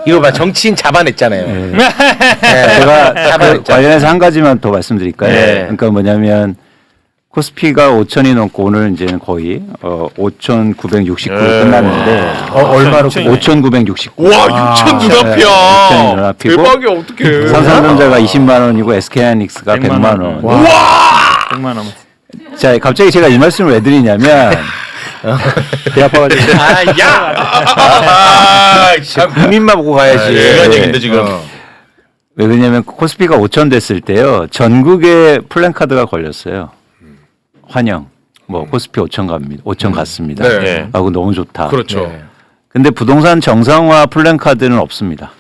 이거 봐, 정치인 잡아냈잖아요. 네. 제가 관련해서 한 가지만 더 말씀드릴까요? 네. 그러니까 뭐냐면 코스피가 5천이 넘고 오늘 이제는 거의 5,969로 끝났는데 얼마로? 5,969. 와, 6천 눈앞이야. 6천 눈앞이고 대박이야, 어떡해. 삼성전자가 20만 원이고 SK하이닉스가 100만 원. 와. 100만 원. 자, 갑자기 제가 이 말씀을 왜 드리냐면 배 아파가지고. 국민만 보고 가야지. 중요한 얘기인데 지금. 왜 그러냐면 코스피가 5천 됐을 때요. 전국에 플랜카드가 걸렸어요. 환영. 뭐 코스피 5천 갑니다. 5천 갔습니다. 네. 하고 너무 좋다. 그렇죠. 네. 근데 부동산 정상화 플랜카드는 없습니다.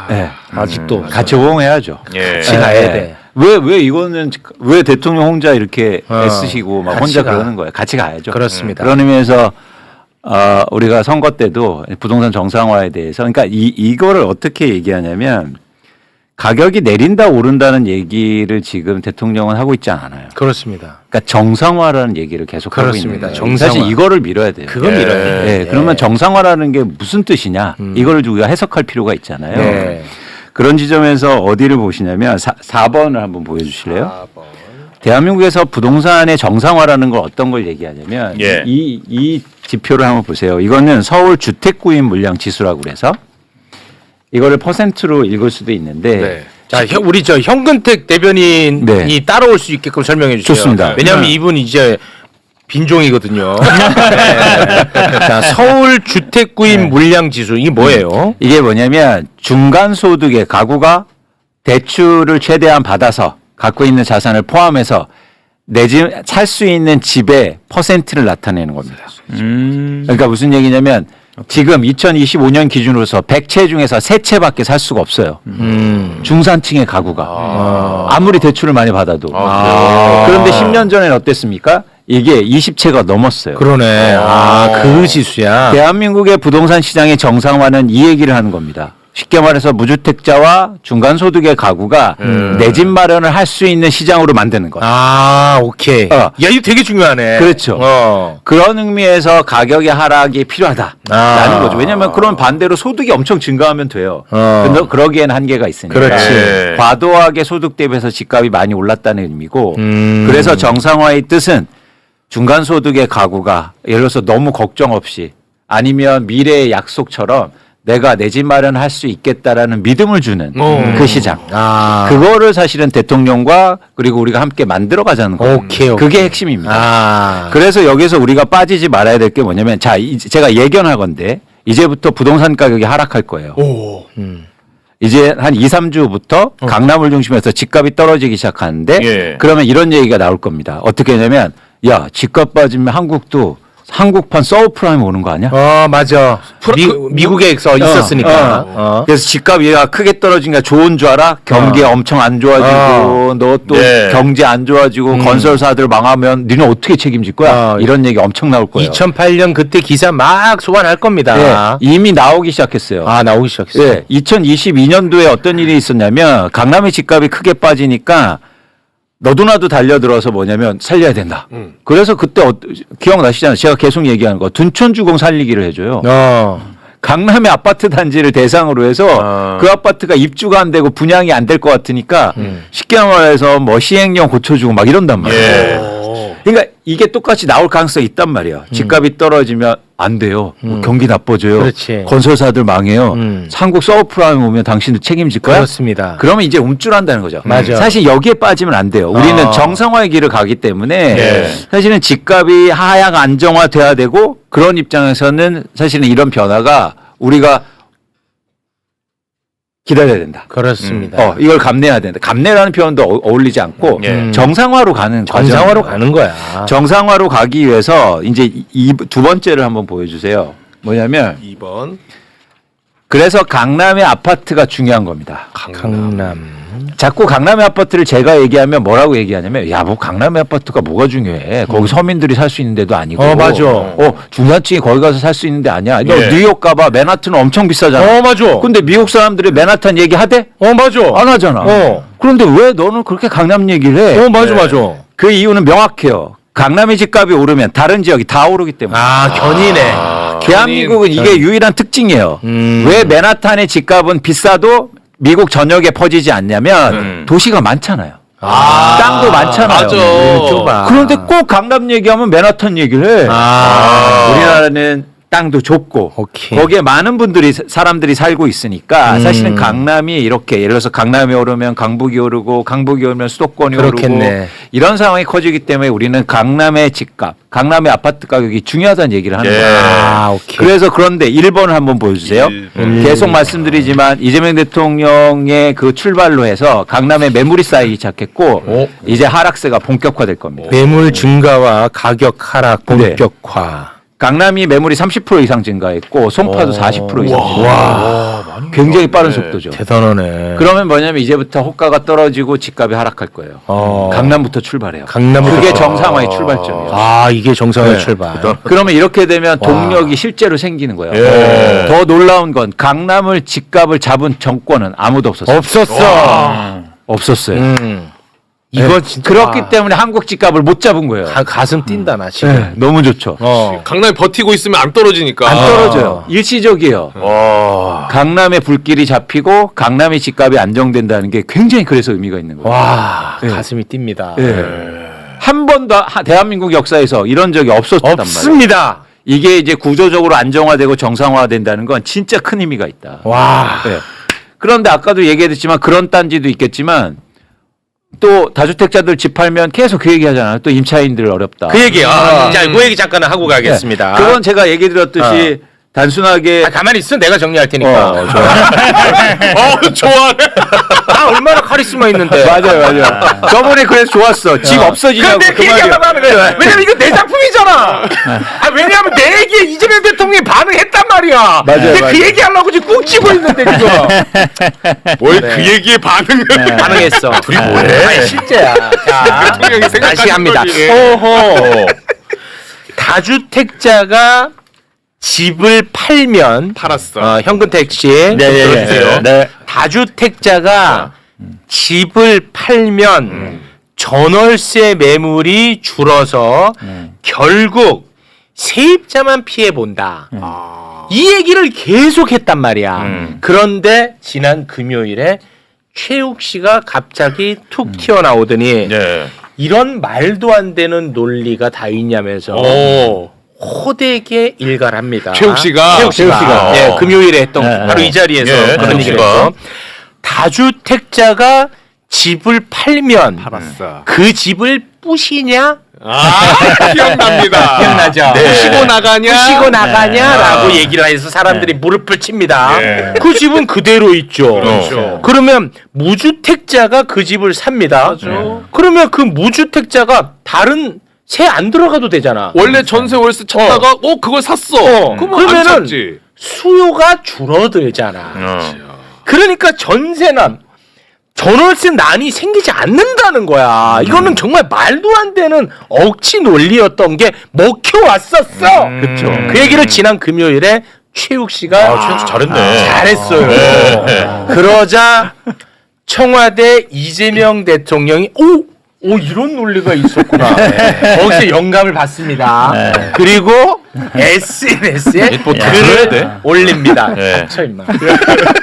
네. 아직도 같이 호응해야죠. 예. 같이 가야 돼. 왜 이거는 왜 대통령 혼자 이렇게 애쓰시고 막 같이 혼자 가. 그러는 거예요. 같이 가야죠. 그렇습니다. 그런 의미에서 우리가 선거 때도 부동산 정상화에 대해서 그러니까 이거를 어떻게 얘기하냐면 가격이 내린다 오른다는 얘기를 지금 대통령은 하고 있지 않아요. 그렇습니다. 그러니까 정상화라는 얘기를 계속 하고 있는 그렇습니다. 거예요. 정상화. 사실 이거를 밀어야 돼요. 그건 예. 밀어야 돼. 네, 그러면 정상화라는 게 무슨 뜻이냐 이거를 우리가 해석할 필요가 있잖아요. 네. 그런 지점에서 어디를 보시냐면 4번을 한번 보여주실래요? 대한민국에서 부동산의 정상화라는 걸 어떤 걸 얘기하냐면 예. 이 지표를 한번 보세요. 이거는 서울 주택구입 물량 지수라고 그래서 이거를 퍼센트로 읽을 수도 있는데 네. 자, 우리 저 현근택 대변인이 네. 따라올 수 있게끔 설명해 주세요. 좋습니다. 왜냐하면 이분 이제 빈종이거든요. 네. 자, 서울 주택 구입 물량 지수 이게 뭐예요? 이게 뭐냐면 중간 소득의 가구가 대출을 최대한 받아서 갖고 있는 자산을 포함해서 내 집 살 수 있는 집의 퍼센트를 나타내는 겁니다. 그러니까 무슨 얘기냐면 지금 2025년 기준으로서 100채 중에서 3채밖에 살 수가 없어요. 중산층의 가구가 아무리 대출을 많이 받아도. 그런데 10년 전에는 어땠습니까? 이게 20채가 넘었어요. 그러네. 그 지수야. 대한민국의 부동산 시장의 정상화는 이 얘기를 하는 겁니다. 쉽게 말해서 무주택자와 중간소득의 가구가 내 집 마련을 할 수 있는 시장으로 만드는 거예요. 오케이. 야, 이거 되게 중요하네. 그렇죠. 그런 의미에서 가격의 하락이 필요하다라는 거죠. 왜냐하면 그런 반대로 소득이 엄청 증가하면 돼요. 근데 그러기엔 한계가 있으니까. 그렇지. 네. 과도하게 소득 대비해서 집값이 많이 올랐다는 의미고 그래서 정상화의 뜻은 중간소득의 가구가 예를 들어서 너무 걱정 없이 아니면 미래의 약속처럼 내가 내 집 마련할 수 있겠다라는 믿음을 주는 그 시장. 그거를 사실은 대통령과 그리고 우리가 함께 만들어 가자는 거예요. 오케이. 그게 핵심입니다. 그래서 여기서 우리가 빠지지 말아야 될 게 뭐냐면 자, 제가 예견하건대 이제부터 부동산 가격이 하락할 거예요. 이제 한 2, 3주부터 강남을 중심해서 집값이 떨어지기 시작하는데 예. 그러면 이런 얘기가 나올 겁니다. 어떻게 하냐면 야, 집값 빠지면 한국판 서브프라임 오는 거 아니야? 맞아. 미국에서 있었으니까. 그래서 집값이 크게 떨어지니까 좋은 줄 알아? 경기 엄청 안 좋아지고 너 또 네. 경제 안 좋아지고 건설사들 망하면 니는 어떻게 책임질 거야? 이런 얘기 엄청 나올 거예요. 2008년 그때 기사 막 소환할 겁니다. 네, 이미 나오기 시작했어요. 나오기 시작했어요. 네, 2022년도에 어떤 일이 있었냐면 강남의 집값이 크게 빠지니까 너도나도 달려들어서 뭐냐면 살려야 된다. 그래서 그때 기억나시잖아요. 제가 계속 얘기하는 거 둔촌주공 살리기를 해줘요. 강남의 아파트 단지를 대상으로 해서 그 아파트가 입주가 안 되고 분양이 안 될 것 같으니까 쉽게 말해서 뭐 시행령 고쳐주고 막 이런단 말이에요. 예. 그러니까 이게 똑같이 나올 가능성이 있단 말이에요. 집값이 떨어지면 안 돼요. 경기 나빠져요. 그렇지. 건설사들 망해요. 한국 서브프라임 오면 당신도 책임질 거야? 그렇습니다. 그러면 이제 움찔한다는 거죠. 맞아. 사실 여기에 빠지면 안 돼요. 우리는 정상화의 길을 가기 때문에 네. 사실은 집값이 하향 안정화돼야 되고 그런 입장에서는 사실은 이런 변화가 우리가 기다려야 된다. 그렇습니다. 이걸 감내해야 된다. 감내라는 표현도 어울리지 않고 정상화로 가는 정상화로 과정. 가는 거야. 정상화로 가기 위해서 이제 두 번째를 한번 보여주세요. 뭐냐면 2번. 그래서 강남의 아파트가 중요한 겁니다. 강남. 자꾸 강남의 아파트를 제가 얘기하면 뭐라고 얘기하냐면 야, 뭐 강남의 아파트가 뭐가 중요해. 거기 서민들이 살 수 있는 데도 아니고. 맞아. 중산층이 거기 가서 살 수 있는 데 아니야. 너 예. 뉴욕 가봐. 맨하튼은 엄청 비싸잖아. 맞아. 근데 미국 사람들이 맨하탄 얘기 하대? 맞아. 안 하잖아. 그런데 왜 너는 그렇게 강남 얘기를 해? 맞아. 그 이유는 명확해요. 강남의 집값이 오르면 다른 지역이 다 오르기 때문에. 아, 견이네. 대한민국은 이게 유일한 특징이에요. 왜 맨하탄의 집값은 비싸도 미국 전역에 퍼지지 않냐면 도시가 많잖아요. 땅도 많잖아요. 맞아. 좁아. 그런데 꼭 강남 얘기하면 맨하탄 얘기를 해. 우리나라는 땅도 좁고 오케이. 거기에 많은 분들이 사람들이 살고 있으니까 사실은 강남이 이렇게 예를 들어서 강남이 오르면 강북이 오르고 강북이 오르면 수도권이 그렇겠네. 오르고 이런 상황이 커지기 때문에 우리는 강남의 집값, 강남의 아파트 가격이 중요하다는 얘기를 하는 거예요. 아, 오케이. 그래서 그런데 1번을 한번 보여주세요. 계속 말씀드리지만 이재명 대통령의 그 출발로 해서 강남에 매물이 쌓이기 시작했고 이제 하락세가 본격화될 겁니다. 매물 증가와 가격 하락 네. 본격화. 강남이 매물이 30% 이상 증가했고 송파도 40% 이상 증가했고 굉장히 빠른 속도죠. 대단하네. 그러면 뭐냐면 이제부터 호가가 떨어지고 집값이 하락할 거예요. 강남부터 출발해요. 강남부터. 그게 정상화의 출발점이에요. 아, 이게 정상의 네. 출발. 그러면 이렇게 되면 동력이 실제로 생기는 거예요. 예. 더 놀라운 건 강남을 집값을 잡은 정권은 아무도 없었어요. 없었어. 없었어요. 이거 네. 진짜 그렇기 때문에 한국 집값을 못 잡은 거예요. 가슴 뛴다 나 지금. 네, 너무 좋죠. 강남이 버티고 있으면 안 떨어지니까. 안 떨어져요. 일시적이에요. 강남의 불길이 잡히고 강남의 집값이 안정된다는 게 굉장히 그래서 의미가 있는 거예요. 와, 네. 가슴이 뜁니다. 한 번도 대한민국 역사에서 이런 적이 없었단 말이에요. 없습니다. 이게 이제 구조적으로 안정화되고 정상화된다는 건 진짜 큰 의미가 있다. 와. 네. 그런데 아까도 얘기했지만 그런 딴지도 있겠지만 또 다주택자들 집 팔면 계속 그 얘기 하잖아요. 또 임차인들 어렵다. 그 얘기. 자, 그 얘기 잠깐 하고 가겠습니다. 네. 그건 제가 얘기 드렸듯이 단순하게 아, 가만히 있어. 내가 정리할 테니까. 좋아해. 아, 얼마나 카리스마 있는데. 맞아요. 저번에 그래서 좋았어. 집 없어지냐고. 근데 그 얘기 하려고 하는 거예요. 왜냐면 이거 내 작품이잖아. 아, 왜냐면 내 얘기에 이재명 대통령이 반응했단 말이야. 근데 그 얘기 하려고 지금 꾹 찌고 있는데 지금. 뭘 그 얘기에 반응을. 반응했어. 둘이 뭐해? 아니, 실제야. 자, 대통령이 다시 생각하는 합니다. 거지. 오호. 다주택자가 집을 팔면 팔았어. 현근택 씨 들어주세요. 네. 다주택자가 집을 팔면 전월세 매물이 줄어서 결국 세입자만 피해 본다. 이 얘기를 계속 했단 말이야. 그런데 지난 금요일에 최욱 씨가 갑자기 툭 튀어나오더니 네. 이런 말도 안 되는 논리가 다 있냐면서 호되게 일갈합니다. 최욱 씨가? 최욱 씨가. 예, 금요일에 했던 바로 이 자리에서 예, 그런 최욱 얘기를 씨가. 했죠. 다주택자가 집을 팔면 팔았어. 그 집을 부시냐? 기억납니다. 기억나죠? 부시고 나가냐? 부시고 나가냐라고 얘기를 해서 사람들이 무릎을 칩니다. 예. 그 집은 그대로 있죠. 그렇죠. 그러면 무주택자가 그 집을 삽니다. 그러면 그 무주택자가 다른 새 안 들어가도 되잖아. 원래 전세 월세 찾다가 그걸 샀어. 그러면 안 그러면은 찾지. 수요가 줄어들잖아. 그러니까 전세난 전월세 난이 생기지 않는다는 거야. 이거는 정말 말도 안 되는 억지 논리였던 게 먹혀왔었어. 그쵸. 그 얘기를 지난 금요일에 최욱 씨가 최욱 씨 잘했네. 잘했어요. 그러자 청와대 이재명 대통령이 오 이런 논리가 있었구나. 거기서 영감을 받습니다. 그리고 SNS에 뭐 글을 올립니다. 네. 닥쳐 임마.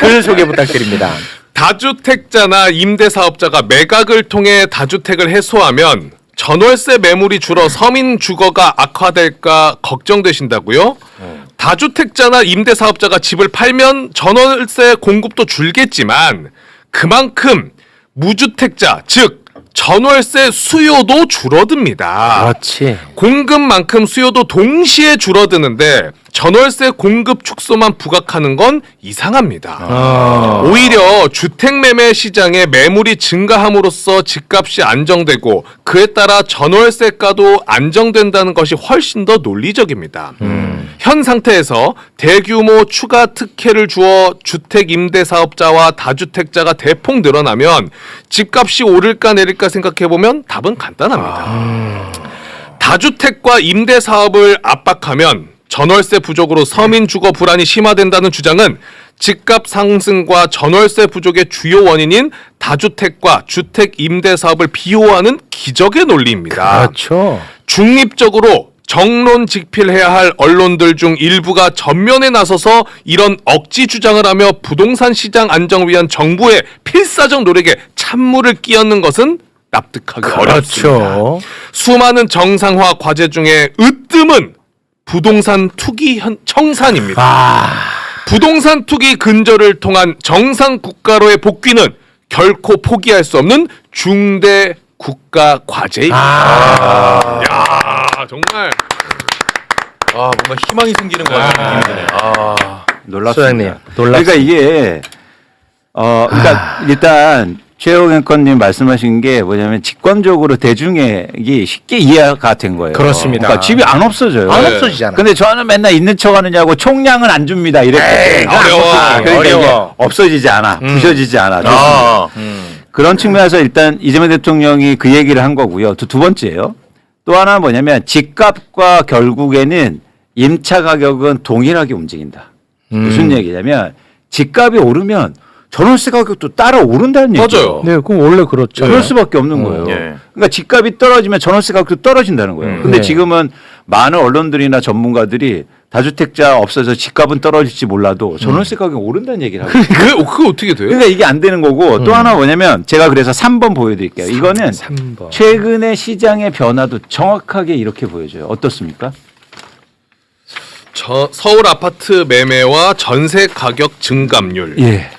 글 소개 부탁드립니다. 다주택자나 임대사업자가 매각을 통해 다주택을 해소하면 전월세 매물이 줄어 서민 주거가 악화될까 걱정되신다고요? 다주택자나 임대사업자가 집을 팔면 전월세 공급도 줄겠지만 그만큼 무주택자, 즉 전월세 수요도 줄어듭니다. 그렇지. 공급만큼 수요도 동시에 줄어드는데 전월세 공급 축소만 부각하는 건 이상합니다. 오히려 주택 매매 시장에 매물이 증가함으로써 집값이 안정되고 그에 따라 전월세가도 안정된다는 것이 훨씬 더 논리적입니다. 현 상태에서 대규모 추가 특혜를 주어 주택 임대 사업자와 다주택자가 대폭 늘어나면 집값이 오를까 내릴까 생각해 보면 답은 간단합니다. 다주택과 임대 사업을 압박하면 전월세 부족으로 서민 주거 불안이 심화된다는 주장은 집값 상승과 전월세 부족의 주요 원인인 다주택과 주택 임대 사업을 비호하는 기적의 논리입니다. 그렇죠. 중립적으로 정론 직필해야 할 언론들 중 일부가 전면에 나서서 이런 억지 주장을 하며 부동산 시장 안정을 위한 정부의 필사적 노력에 찬물을 끼얹는 것은 납득하기 어렵습니다. 그렇죠. 수많은 정상화 과제 중에 으뜸은 부동산 투기 청산입니다. 부동산 투기 근절을 통한 정상 국가로의 복귀는 결코 포기할 수 없는 중대 국가 과제입니다. 야, 정말 뭔가 희망이 생기는 것 같은 느낌이 드네요. 놀랍습니다. 소장님, 그러니까 이게 그러니까 일단 최영 앵커님 말씀하신 게 뭐냐면 직관적으로 대중에게 쉽게 이해가 된 거예요. 그렇습니다. 그러니까 집이 안 없어져요. 안 네. 없어지잖아. 근데 저는 맨날 있는 척 하느냐고 총량은 안 줍니다. 이랬거든요. 어려워. 그러니까 어려워. 이게 없어지지 않아. 부셔지지 않아. 그런 측면에서 일단 이재명 대통령이 그 얘기를 한 거고요. 두 번째요. 또 하나 뭐냐면 집값과 결국에는 임차 가격은 동일하게 움직인다. 무슨 얘기냐면 집값이 오르면 전월세 가격도 따라 오른다는 얘기죠. 맞아요. 네, 그럼 원래 그렇죠. 그럴 수밖에 없는 거예요. 예. 그러니까 집값이 떨어지면 전월세 가격도 떨어진다는 거예요. 근데 네. 지금은 많은 언론들이나 전문가들이 다주택자 없어서 집값은 떨어질지 몰라도 전월세 가격이 오른다는 얘기를 하고 있어요. 그게 어떻게 돼요? 그러니까 이게 안 되는 거고 또 하나 뭐냐면 제가 그래서 3번 보여드릴게요. 이거는 3번. 최근의 시장의 변화도 정확하게 이렇게 보여줘요. 어떻습니까? 서울 아파트 매매와 전세 가격 증감률. 예.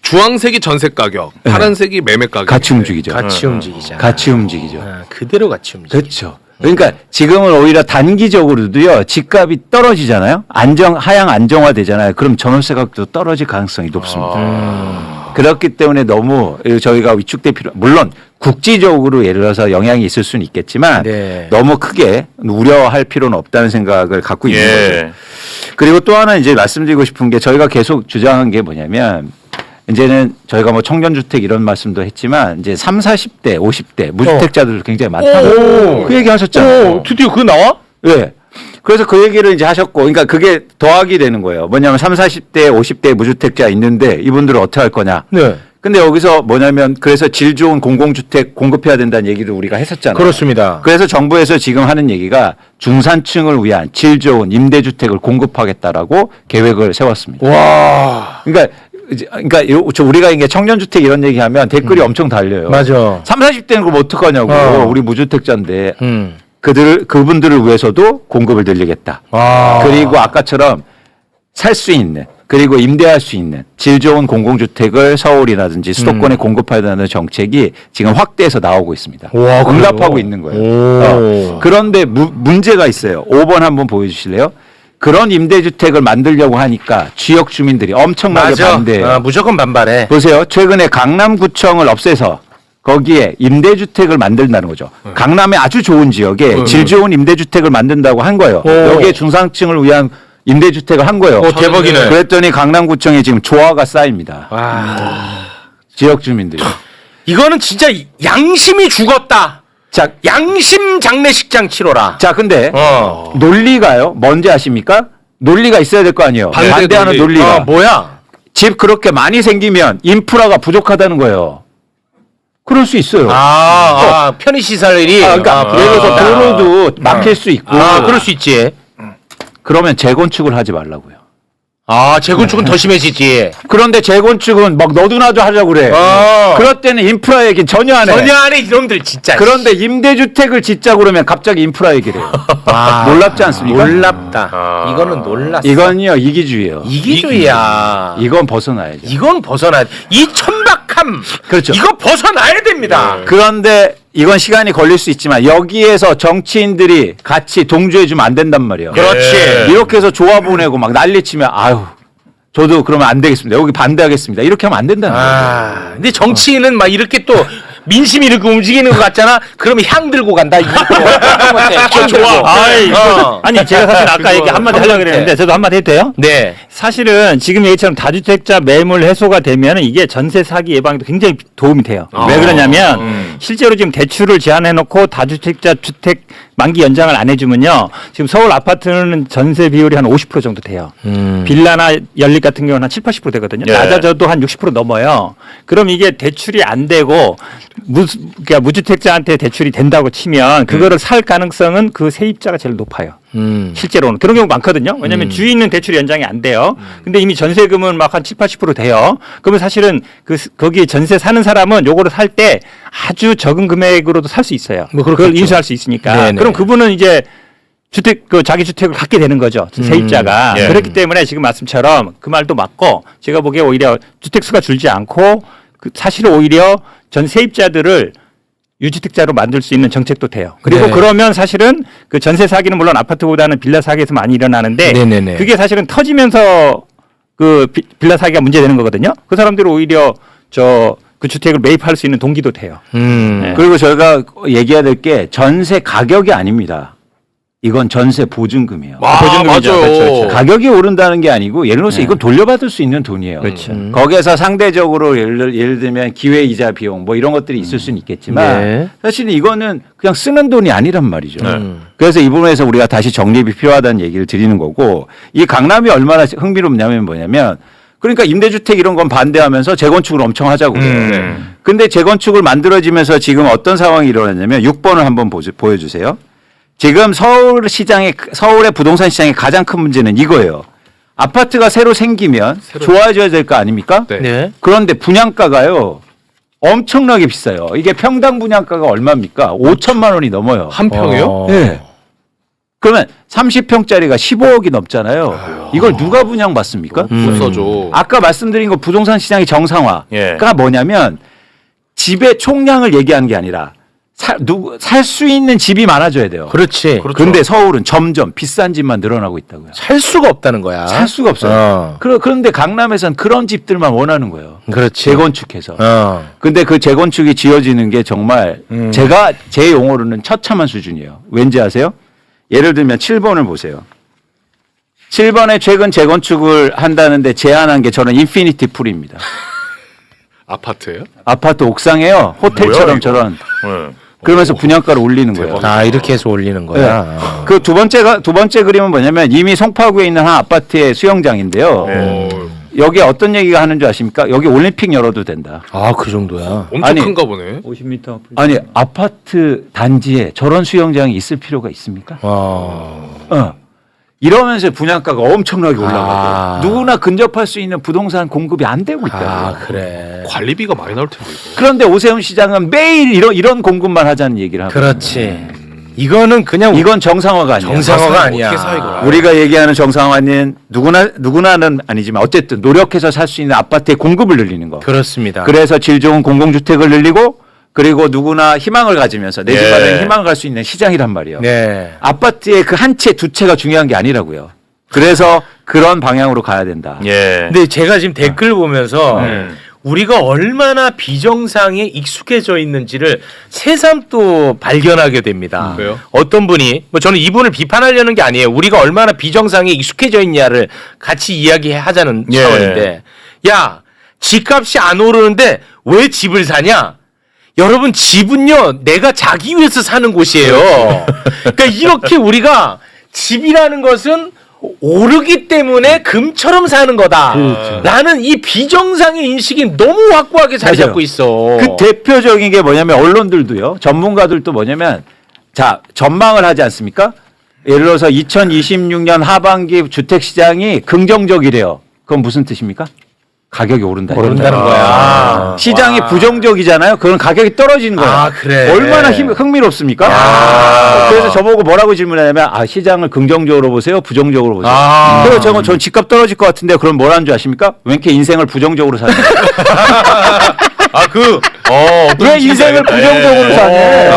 주황색이 전세 가격, 파란색이 매매 가격. 같이 움직이죠. 같이 움직이잖아. 같이 움직이죠. 그대로 같이 움직여. 그렇죠. 그러니까 지금은 오히려 단기적으로도요 집값이 떨어지잖아요. 하향 안정화되잖아요. 그럼 전월세 가격도 떨어질 가능성이 높습니다. 그렇기 때문에 너무 저희가 위축될 필요 물론 국지적으로 예를 들어서 영향이 있을 수는 있겠지만 네. 너무 크게 우려할 필요는 없다는 생각을 갖고 있는 거죠. 그리고 또 하나 이제 말씀드리고 싶은 게 저희가 계속 주장한 게 뭐냐면 이제는 저희가 뭐 청년주택 이런 말씀도 했지만 이제 3, 40대, 50대 무주택자들도 굉장히 많다고 그 얘기 하셨잖아요. 드디어 그거 나와? 네. 그래서 그 얘기를 이제 하셨고 그러니까 그게 더하기 되는 거예요. 뭐냐면 3, 40대, 50대 무주택자 있는데 이분들은 어떻게 할 거냐. 네. 근데 여기서 뭐냐면 그래서 질 좋은 공공주택 공급해야 된다는 얘기를 우리가 했었잖아요. 그렇습니다. 그래서 정부에서 지금 하는 얘기가 중산층을 위한 질 좋은 임대주택을 공급하겠다라고 계획을 세웠습니다. 와. 그러니까 우리가 이게 청년주택 이런 얘기하면 댓글이 엄청 달려요. 맞아. 3, 40대는 그럼 어떡하냐고. 우리 무주택자인데 음. 그분들을 위해서도 공급을 늘리겠다. 그리고 아까처럼 살 수 있는 그리고 임대할 수 있는 질 좋은 공공주택을 서울이라든지 수도권에 공급하려는 정책이 지금 확대해서 나오고 있습니다. 와, 그래요? 응답하고 있는 거예요. 그런데 문제가 있어요. 5번 한번 보여주실래요? 그런 임대주택을 만들려고 하니까 지역 주민들이 엄청나게 반대해요. 무조건 반발해. 보세요. 최근에 강남구청을 없애서 거기에 임대주택을 만든다는 거죠. 강남의 아주 좋은 지역에 질 좋은 임대주택을 만든다고 한 거예요. 여기에 중상층을 위한 임대주택을 한 거예요. 대박이네. 그랬더니 강남구청에 지금 조화가 쌓입니다. 지역 주민들이. 이거는 진짜 양심이 죽었다. 자, 양심 장례식장 치러라. 자, 근데 논리가요. 뭔지 아십니까? 논리가 있어야 될 거 아니에요. 반대 반대하는 논리. 논리가. 뭐야? 집 그렇게 많이 생기면 인프라가 부족하다는 거예요. 그럴 수 있어요. 편의시설이. 그러니까 예를 들어서 도로도 막힐 수 있고. 그럴 수 있지. 그러면 재건축을 하지 말라고요. 재건축은 더 심해지지. 그런데 재건축은 막 너도나도 하자고 그래. 그럴 때는 인프라 얘기 전혀 안 해. 전혀 안에 이놈들 진짜. 그런데 임대주택을 짓자고 그러면 갑자기 인프라 얘기를 해요. 놀랍지 않습니까? 놀랍다. 이거는 놀랐어. 이건요 이기주의예요. 이기주의야. 이건 벗어나야죠. 이건 벗어나야 돼. 이 천박함. 그렇죠. 이거 벗어나야 됩니다. 그런데 이건 시간이 걸릴 수 있지만 여기에서 정치인들이 같이 동조해주면 안 된단 말이에요. 그렇지. 이렇게 해서 조합 보내고 막 난리치면 아유 저도 그러면 안 되겠습니다. 여기 반대하겠습니다. 이렇게 하면 안 된다는 거예요. 근데 정치인은 막 이렇게 또 민심이 이렇게 움직이는 것 같잖아. 그러면 향 들고 간다. 이거 좋아. 아니 제가 사실 아까 얘기 한마디 하려고 그랬는데 저도 한마디 해도 돼요? 네. 사실은 지금 얘기처럼 다주택자 매물 해소가 되면 이게 전세 사기 예방에도 굉장히 도움이 돼요. 왜 그러냐면 실제로 지금 대출을 제한해놓고 다주택자 주택 만기 연장을 안 해주면요. 지금 서울 아파트는 전세 비율이 한 50% 정도 돼요. 빌라나 연립 같은 경우는 한 7, 80% 되거든요. 낮아져도 한 60% 넘어요. 그럼 이게 대출이 안 되고 그러니까 무주택자한테 대출이 된다고 치면 그거를 살 가능성은 그 세입자가 제일 높아요. 실제로는 그런 경우 많거든요. 왜냐하면 주인은 대출 연장이 안 돼요. 근데 이미 전세금은 막 한 70-80% 돼요. 그러면 사실은 거기에 전세 사는 사람은 요거를 살 때 아주 적은 금액으로도 살 수 있어요. 뭐 그걸 그렇겠죠. 인수할 수 있으니까. 네네. 그럼 그분은 이제 자기 주택을 갖게 되는 거죠. 세입자가. 예. 그렇기 때문에 지금 말씀처럼 그 말도 맞고 제가 보기에 오히려 주택수가 줄지 않고 사실은 오히려 전 세입자들을 유주택자로 만들 수 있는 정책도 돼요. 그리고 네. 그러면 사실은 그 전세 사기는 물론 아파트보다는 빌라 사기에서 많이 일어나는데 네네네. 그게 사실은 터지면서 그 빌라 사기가 문제되는 거거든요. 그 사람들은 오히려 그 주택을 매입할 수 있는 동기도 돼요. 네. 그리고 저희가 얘기해야 될 게 전세 가격이 아닙니다. 이건 전세 보증금이에요. 보증금이죠. 맞아요. 그렇죠. 가격이 오른다는 게 아니고 예를 들어서 이건 돌려받을 수 있는 돈이에요. 그렇죠. 거기에서 상대적으로 예를 들면 기회 이자 비용 뭐 이런 것들이 있을 수는 있겠지만 네. 사실은 이거는 그냥 쓰는 돈이 아니란 말이죠. 네. 그래서 이 부분에서 우리가 다시 정립이 필요하다는 얘기를 드리는 거고 이 강남이 얼마나 흥미롭냐면 뭐냐면 그러니까 임대주택 이런 건 반대하면서 재건축을 엄청 하자고 그래요. 근데 재건축을 만들어지면서 지금 어떤 상황이 일어났냐면 6번을 한번 보여주세요. 지금 서울의 부동산 시장의 가장 큰 문제는 이거예요. 아파트가 새로 생기면 좋아져야 될 거 아닙니까? 네. 네. 그런데 분양가가요. 엄청나게 비싸요. 이게 평당 분양가가 얼마입니까? 5천만 원이 넘어요. 한 평이요? 네. 그러면 30평짜리가 15억이 넘잖아요. 이걸 누가 분양받습니까? 못 써줘. 아까 말씀드린 거 부동산 시장의 정상화가 예. 뭐냐면 집의 총량을 얘기하는 게 아니라 살 수 있는 집이 많아져야 돼요. 그렇지. 그런데 서울은 점점 비싼 집만 늘어나고 있다고요. 살 수가 없다는 거야. 살 수가 없어요. 그런데 강남에선 그런 집들만 원하는 거예요. 그렇지. 재건축해서. 어. 근데 그 재건축이 지어지는 게 정말 제 용어로는 처참한 수준이에요. 왠지 아세요? 예를 들면 7번을 보세요. 7번에 최근 재건축을 한다는데 제안한 게 저는 인피니티 풀입니다. 아파트예요? 아파트 옥상에요. 호텔처럼 저런. 그러면서 분양가를 올리는 거예요. 아, 이렇게 해서 올리는 거야. 그 두 번째 그림은 뭐냐면 이미 송파구에 있는 한 아파트의 수영장인데요. 여기 어떤 얘기가 하는 줄 아십니까? 여기 올림픽 열어도 된다. 아, 그 정도야. 엄청 아니, 큰가 보네. 50m. 아니 아파트 단지에 저런 수영장이 있을 필요가 있습니까? 이러면서 분양가가 엄청나게 올라가고 아. 누구나 근접할 수 있는 부동산 공급이 안 되고 있다고요. 아, 그래. 관리비가 많이 나올 텐데 이거. 그런데 오세훈 시장은 매일 이런 공급만 하자는 얘기를 하고 그렇지. 이거는 그냥 이건 정상화가 아니야. 정상화가 아니야. 어떻게 사 이걸? 우리가 얘기하는 정상화는 누구나는 아니지만 어쨌든 노력해서 살 수 있는 아파트의 공급을 늘리는 거. 그렇습니다. 그래서 질 좋은 공공주택을 늘리고 그리고 누구나 희망을 가지면서 내 집 예. 마련에 희망을 갈 수 있는 시장이란 말이에요. 네. 아파트의 그 한 채 두 채가 중요한 게 아니라고요. 그래서 그런 방향으로 가야 된다. 예. 근데 제가 지금 댓글 보면서 우리가 얼마나 비정상에 익숙해져 있는지를 새삼 또 발견하게 됩니다. 왜요? 어떤 분이 뭐 저는 이분을 비판하려는 게 아니에요. 우리가 얼마나 비정상에 익숙해져 있냐를 같이 이야기하자는 예. 차원인데, 야, 집값이 안 오르는데 왜 집을 사냐? 여러분, 집은요 내가 자기 위해서 사는 곳이에요. 그러니까 이렇게 우리가 집이라는 것은 오르기 때문에 금처럼 사는 거다. 라는 이 비정상의 인식이 너무 확고하게 자리 맞아요. 잡고 있어. 그 대표적인 게 뭐냐면 언론들도요. 전문가들도 뭐냐면 자 전망을 하지 않습니까? 예를 들어서 2026년 하반기 주택시장이 긍정적이래요. 그건 무슨 뜻입니까? 가격이 오른다는 오른다는 거야. 시장이 부정적이잖아요. 그건 가격이 떨어지는 거예요. 아, 그래. 얼마나 흥미롭습니까? 그래서 저보고 뭐라고 질문하냐면 시장을 긍정적으로 보세요? 부정적으로 보세요? 그래서 전 집값 떨어질 것 같은데 그럼 뭐라는 줄 아십니까? 왜 이렇게 인생을 부정적으로 사냐? 왜 인생을 부정적으로 사냐?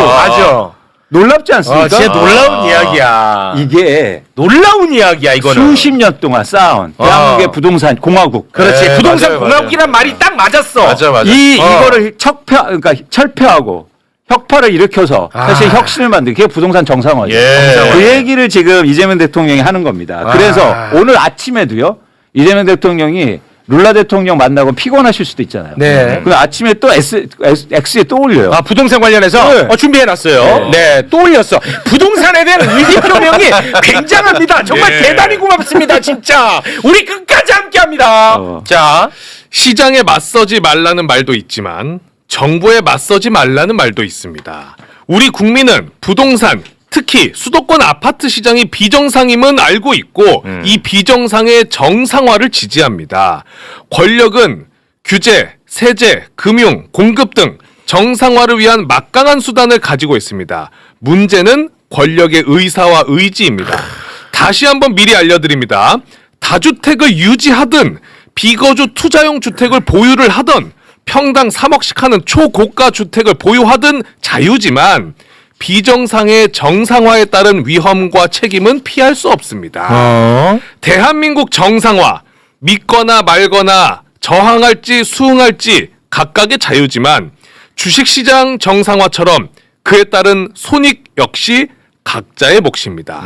맞아. 놀랍지 않습니까? 진짜 놀라운 이야기야. 이게 놀라운 이야기야, 이거는. 수십 년 동안 쌓아온 대한민국의 부동산 공화국. 그렇지. 네, 부동산 맞아요, 공화국이란 말이 딱 맞았어. 맞아. 이거를 그러니까 철폐하고 혁파를 일으켜서 사실 혁신을 만든 게 부동산 정상화예요. 예. 그 얘기를 지금 이재명 대통령이 하는 겁니다. 그래서 오늘 아침에도요. 이재명 대통령이 룰라 대통령 만나고 피곤하실 수도 있잖아요. 네. 그 아침에 또 X에 또 올려요. 부동산 관련해서 네. 준비해놨어요. 네, 또 올렸어. 부동산에 대한 의지 표명이 굉장합니다. 정말 예. 대단히 고맙습니다, 진짜. 우리 끝까지 함께합니다. 자, 시장에 맞서지 말라는 말도 있지만 정부에 맞서지 말라는 말도 있습니다. 우리 국민은 부동산, 특히 수도권 아파트 시장이 비정상임은 알고 있고 이 비정상의 정상화를 지지합니다. 권력은 규제, 세제, 금융, 공급 등 정상화를 위한 막강한 수단을 가지고 있습니다. 문제는 권력의 의사와 의지입니다. 다시 한번 미리 알려드립니다. 다주택을 유지하든 비거주 투자용 주택을 보유를 하든 평당 3억씩 하는 초고가 주택을 보유하든 자유지만 비정상의 정상화에 따른 위험과 책임은 피할 수 없습니다. 대한민국 정상화, 믿거나 말거나 저항할지 수응할지 각각의 자유지만 주식시장 정상화처럼 그에 따른 손익 역시 각자의 몫입니다.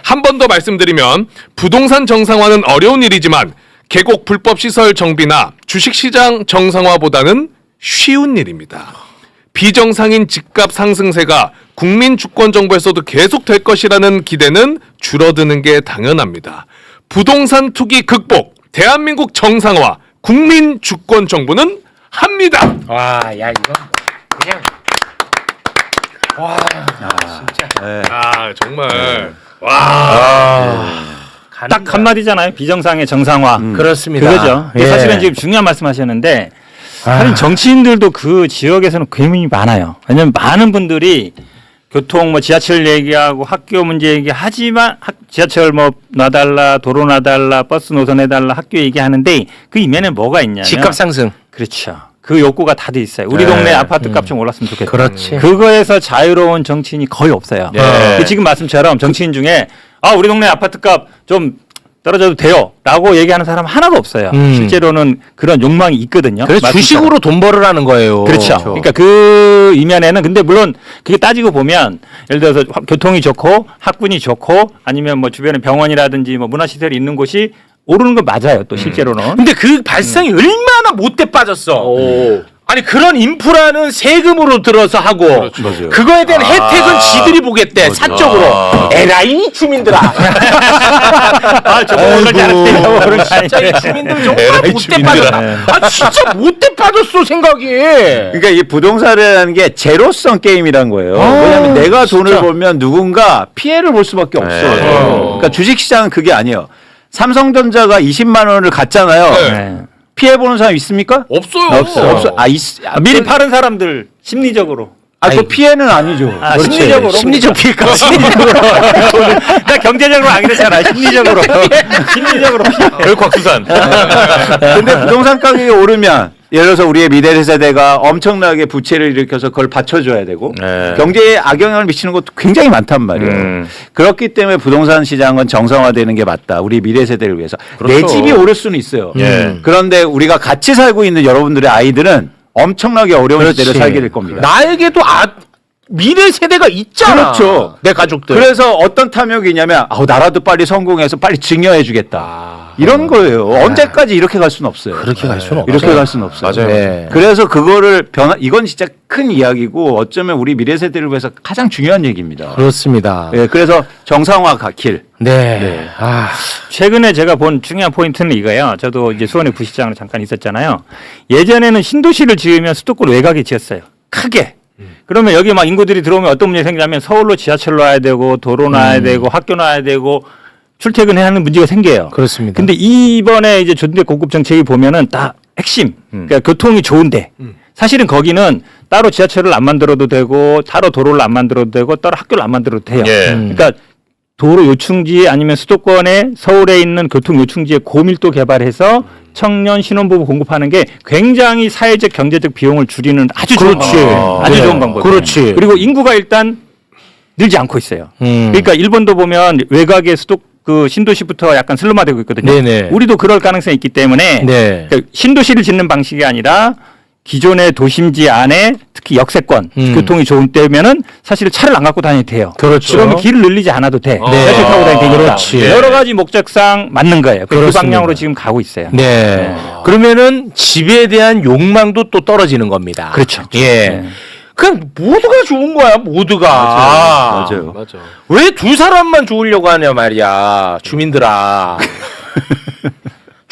한 번 더 말씀드리면 부동산 정상화는 어려운 일이지만 계곡 불법 시설 정비나 주식시장 정상화보다는 쉬운 일입니다. 비정상인 집값 상승세가 국민 주권 정부에서도 계속될 것이라는 기대는 줄어드는 게 당연합니다. 부동산 투기 극복, 대한민국 정상화, 국민 주권 정부는 합니다. 와, 야 이거 그냥 와 진짜 아 정말 딱 한마디잖아요. 비정상의 정상화. 그렇습니다. 그거죠. 예. 사실은 지금 중요한 말씀하셨는데 사실 정치인들도 그 지역에서는 고민이 많아요. 왜냐하면 많은 분들이 교통 뭐 지하철 얘기하고 학교 문제 얘기하지만 지하철 뭐 놔달라, 도로 놔달라, 버스 노선 해달라, 학교 얘기하는데 그 이면에 뭐가 있냐면 집값 상승. 그렇죠. 그 욕구가 다 돼 있어요. 우리 동네 아파트 값 좀 올랐으면 좋겠다. 그렇지. 그거에서 자유로운 정치인이 거의 없어요. 네. 지금 말씀처럼 정치인 중에 우리 동네 아파트 값 좀 떨어져도 돼요 라고 얘기하는 사람 하나도 없어요. 실제로는 그런 욕망이 있거든요. 그래서 말씀처럼. 주식으로 돈 벌으라는 거예요. 그렇죠. 그러니까 그 이면에는 근데 물론 그게 따지고 보면 예를 들어서 교통이 좋고 학군이 좋고 아니면 뭐 주변에 병원이라든지 뭐 문화시설이 있는 곳이 오르는 건 맞아요. 또 실제로는. 근데 그 발상이 얼마나 못돼 빠졌어. 아니 그런 인프라는 세금으로 들어서 하고 맞아요. 그거에 대한 혜택은 지들이 보겠대 사적으로. 에라이 주민들아. 저거 오늘 잘했대요. 그런 진짜 이 주민들 정말 에라이 못돼 주민들아. 빠졌다. 진짜 못돼 빠졌어 생각이. 그러니까 이 부동산이라는 게 제로성 게임이란 거예요. 왜냐하면 내가 돈을 벌면 누군가 피해를 볼 수밖에 없어요. 그러니까 주식시장은 그게 아니에요. 삼성전자가 20만 원을 갔잖아요. 네. 피해 보는 사람 있습니까? 없어요. 없어. 미리 파는 사람들 심리적으로. 그 피해는 아니죠. 심리적으로. 심리적 피해가. 심리적으로. 나 경제적으로 안 그랬잖아. 심리적으로. 심리적으로. 별곽수산. 근데 부동산 가격이 오르면 예를 들어서 우리의 미래 세대가 엄청나게 부채를 일으켜서 그걸 받쳐줘야 되고 네. 경제에 악영향을 미치는 것도 굉장히 많단 말이에요. 그렇기 때문에 부동산 시장은 정상화되는 게 맞다. 우리 미래 세대를 위해서. 내 집이 오를 수는 있어요. 그런데 우리가 같이 살고 있는 여러분들의 아이들은 엄청나게 어려운 시대를 살게 될 겁니다. 나에게도 미래 세대가 있잖아. 그렇죠. 내 가족들. 그래서 어떤 탐욕이 있냐면 나라도 빨리 성공해서 빨리 증여해 주겠다. 이런 거예요. 언제까지 이렇게 갈 수는 없어요. 그렇게 갈 수는 없죠. 이렇게 갈 수는 없어요. 맞아요. 네. 그래서 그거를 이건 진짜 큰 이야기고 어쩌면 우리 미래 세대를 위해서 가장 중요한 얘기입니다. 그렇습니다. 예, 그래서 정상화 길. 네. 최근에 제가 본 중요한 포인트는 이거예요. 저도 이제 수원의 부시장으로 잠깐 있었잖아요. 예전에는 신도시를 지으면 수도권 외곽에 지었어요. 크게. 그러면 여기 막 인구들이 들어오면 어떤 문제가 생기냐면 서울로 지하철 놔야 되고 도로 놔야 되고 학교 놔야 되고 출퇴근해야 하는 문제가 생겨요. 그렇습니다. 근데 이번에 이제 주택 공급 정책이 보면은 다 핵심. 그러니까 교통이 좋은데 사실은 거기는 따로 지하철을 안 만들어도 되고 따로 도로를 안 만들어도 되고 따로 학교를 안 만들어도 돼요. 예. 그러니까 도로 요충지 아니면 수도권에 서울에 있는 교통 요충지에 고밀도 개발해서 청년 신혼부부 공급하는 게 굉장히 사회적 경제적 비용을 줄이는 아주 좋은 방법. 아주 좋은 방법. 그렇지. 그리고 인구가 일단 늘지 않고 있어요. 그러니까 일본도 보면 외곽의 그 신도시부터 약간 슬럼화되고 있거든요. 네네. 우리도 그럴 가능성이 있기 때문에 네. 그러니까 신도시를 짓는 방식이 아니라 기존의 도심지 안에 특히 역세권 교통이 좋은 때면은 사실 차를 안 갖고 다녀도 돼요. 그렇죠. 그러면 길을 늘리지 않아도 돼. 네. 지하철 타고 다니도 되니까. 그렇지. 여러 가지 목적상 맞는 거예요. 그 그렇습니다. 방향으로 지금 가고 있어요. 네. 그러면은 집에 대한 욕망도 또 떨어지는 겁니다. 그렇죠. 예. 네. 그냥 모두가 좋은 거야, 모두가. 맞아요. 맞아. 왜 두 사람만 좋으려고 하냐 말이야, 주민들아.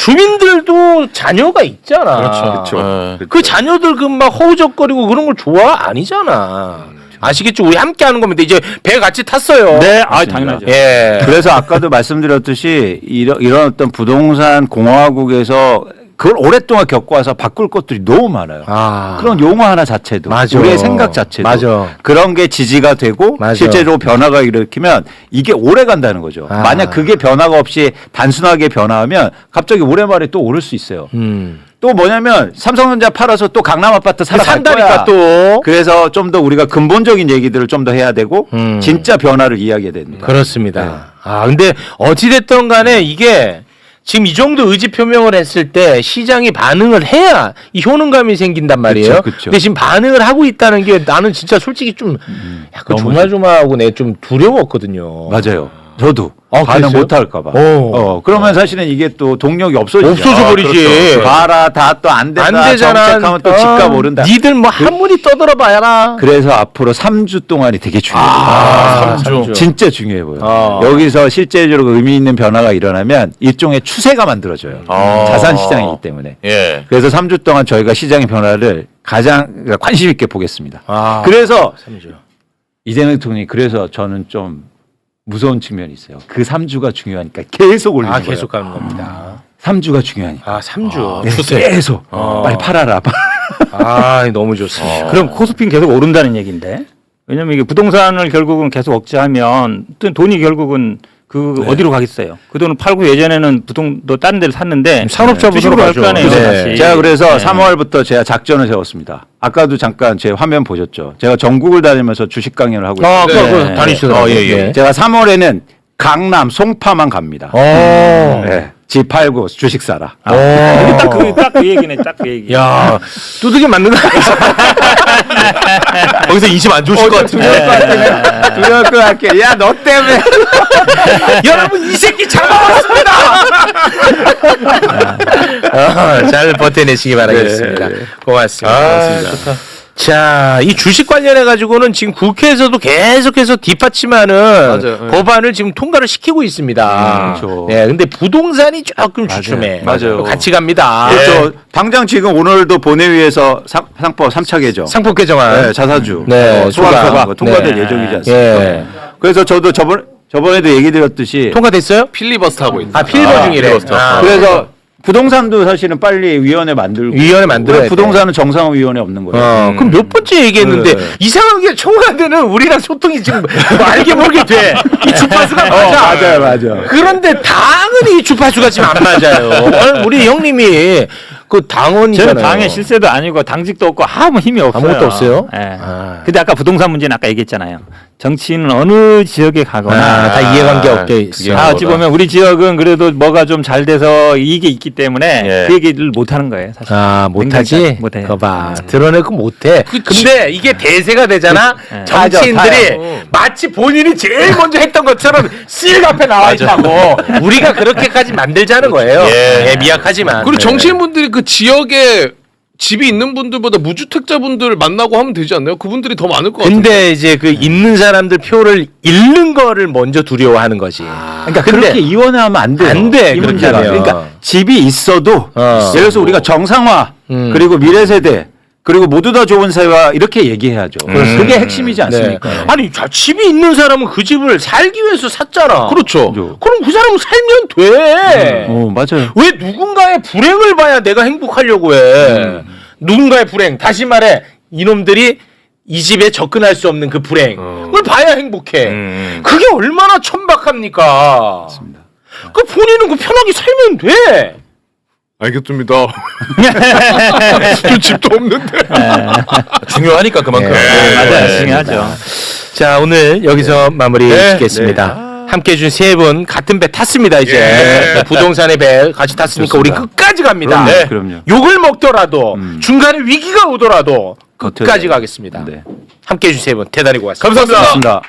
주민들도 자녀가 있잖아. 그렇죠. 그 자녀들 그 막 허우적거리고 그런 걸 좋아 아니잖아. 아시겠죠? 우리 함께 하는 겁니다. 이제 배 같이 탔어요. 네, 당연하죠. 예. 그래서 아까도 말씀드렸듯이 이런 어떤 부동산 공화국에서 그걸 오랫동안 겪어와서 바꿀 것들이 너무 많아요. 아. 그런 용어 하나 자체도 맞아. 우리의 생각 자체도 맞아. 그런 게 지지가 되고 맞아. 실제로 변화가 일으키면 이게 오래 간다는 거죠. 아. 만약 그게 변화가 없이 단순하게 변화하면 갑자기 올해 말에 또 오를 수 있어요. 또 뭐냐면 삼성전자 팔아서 또 강남 아파트 살아갈 산다니까 거야. 또. 그래서 좀 더 우리가 근본적인 얘기들을 좀 더 해야 되고 진짜 변화를 이야기해야 됩니다. 그렇습니다. 아, 근데 어찌됐든 간에 이게 지금 이 정도 의지 표명을 했을 때 시장이 반응을 해야 이 효능감이 생긴단 말이에요. 그쵸. 근데 지금 반응을 하고 있다는 게 나는 진짜 솔직히 좀 약간 너무 조마조마하고 내 좀 두려웠거든요. 맞아요. 저도 반응 그랬어요? 못할까봐. 오. 그러면 사실은 이게 또 동력이 없어지죠. 없어져 버리지. 그렇죠. 봐라, 다 또 안 된다. 안 되잖아. 정책하면 또 집값 오른다. 니들 뭐 한문이 떠들어봐라. 그래서 앞으로 3주 동안이 되게 중요해요. 아, 3주. 진짜 중요해 보여요. 아. 여기서 실제적으로 의미 있는 변화가 일어나면 일종의 추세가 만들어져요. 아. 자산 시장이기 때문에. 예. 그래서 3주 동안 저희가 시장의 변화를 가장 관심 있게 보겠습니다. 아. 그래서 삼주. 이재명 대통령이 그래서 저는 좀 무서운 측면이 있어요. 그 3주가 중요하니까 계속 올리는 거예요. 계속 가는 겁니다. 3주가 중요하니까. 3주. 네, 계속 빨리 팔아라. 아, 너무 좋습니다. 그럼 코스피는 계속 오른다는 얘기인데. 왜냐면 이게 부동산을 결국은 계속 억제하면 또 돈이 결국은 어디로 가겠어요? 그 돈을 팔고 예전에는 부동도 다른 데를 샀는데 산업자부로 주식으로 갈 가죠. 거 아니에요. 네. 다시. 제가 그래서 네. 3월부터 제가 작전을 세웠습니다. 아까도 잠깐 제 화면 보셨죠? 제가 전국을 다니면서 주식 강연을 하고 있어요. 그거 네. 다니시더라고요. 예, 예. 제가 3월에는 강남 송파만 갑니다. 네. 집 팔고 주식 사라. 딱그 얘기네, 딱 그 얘기. 야, 두둑이 맞는 거 거기서 인심 안 좋으실 것 같은데. 두려울 것 같게. 야, 너 때문에. 여러분 이 새끼 잡아왔습니다. 잘 버텨내시기 바라겠습니다. 고맙습니다. 좋다. 자, 이 주식 관련해 가지고는 지금 국회에서도 계속해서 뒷받침하는 맞아요. 법안을 지금 통과를 시키고 있습니다. 그렇죠. 네, 근데 부동산이 조금 주춤해. 맞아요. 같이 갑니다. 그렇죠. 당장 지금 오늘도 본회의에서 상법 3차 개정. 상법 개정안. 네, 자사주. 네, 소각서가 소각. 통과될 네. 예정이지 않습니까? 예. 그래서 저도 저번에도 얘기 드렸듯이 통과됐어요? 필리버스터 하고 있는. 아, 필버 중이래. 필리버스터. 아, 그래서 부동산도 사실은 빨리 위원회 만들고 위원회 만들어야 돼. 부동산은 정상위원회 없는 거예요. 그럼 몇 번째 얘기했는데 네. 이상하게 청와대는 우리랑 소통이 지금 알게 모르게 돼. 이 주파수가 맞아. 맞아. 그런데 당연히 이 주파수가 지금 안 맞아요. 우리 형님이 그 당원이잖아요. 저는 당의 실세도 아니고 당직도 없고 아무 힘이 없어요. 아무것도 없어요? 예. 아. 근데 아까 부동산 문제는 아까 얘기했잖아요. 정치인은 어느 지역에 가거나 다 이해관계 없게 있어. 다 어찌 보면 우리 지역은 그래도 뭐가 좀 잘 돼서 이익이 있기 때문에 예. 그 얘기를 못 하는 거예요, 사실. 못하지? 못해. 그거 봐. 드러내고 못해. 근데 이게 대세가 되잖아? 네. 정치인들이 마치 본인이 제일 먼저 했던 것처럼 씩 앞에 나와 있다고. 우리가 그렇게까지 만들자는 거예요. 예. 미약하지만. 그리고 정치인분들이 그 지역에 집이 있는 분들보다 무주택자분들 만나고 하면 되지 않나요? 그분들이 더 많을 것 같아요. 근데 이제 그 있는 사람들 표를 잃는 거를 먼저 두려워하는 거지. 그러니까 그렇게 이원화하면 안 돼요. 안 돼, 이 그렇게 문제가. 하면. 그러니까 집이 있어도 예를 들어서 우리가 정상화 그리고 미래 세대 그리고 모두 다 좋은 사회와 이렇게 얘기해야죠. 그게 핵심이지 않습니까? 네. 아니, 집이 있는 사람은 그 집을 살기 위해서 샀잖아. 그렇죠. 그럼 그 사람은 살면 돼. 맞아요. 왜 누군가의 불행을 봐야 내가 행복하려고 해? 누군가의 불행. 다시 말해, 이놈들이 이 집에 접근할 수 없는 그 불행. 그걸 봐야 행복해. 그게 얼마나 천박합니까? 맞습니다. 그 본인은 그 편하게 살면 돼. 알겠습니다. 저 집도 없는데. 중요하니까 그만큼. 맞아요. 중요하죠. 자, 오늘 여기서 마무리 네. 짓겠습니다. 함께 해준 세 분 같은 배 탔습니다, 이제. 부동산의 배 같이 탔으니까 우리 끝까지 갑니다. 그럼요. 욕을 먹더라도 중간에 위기가 오더라도 버텨야 끝까지 돼요. 가겠습니다. 네. 함께 해준 세 분 대단히 고맙습니다. 감사합니다. 고맙습니다.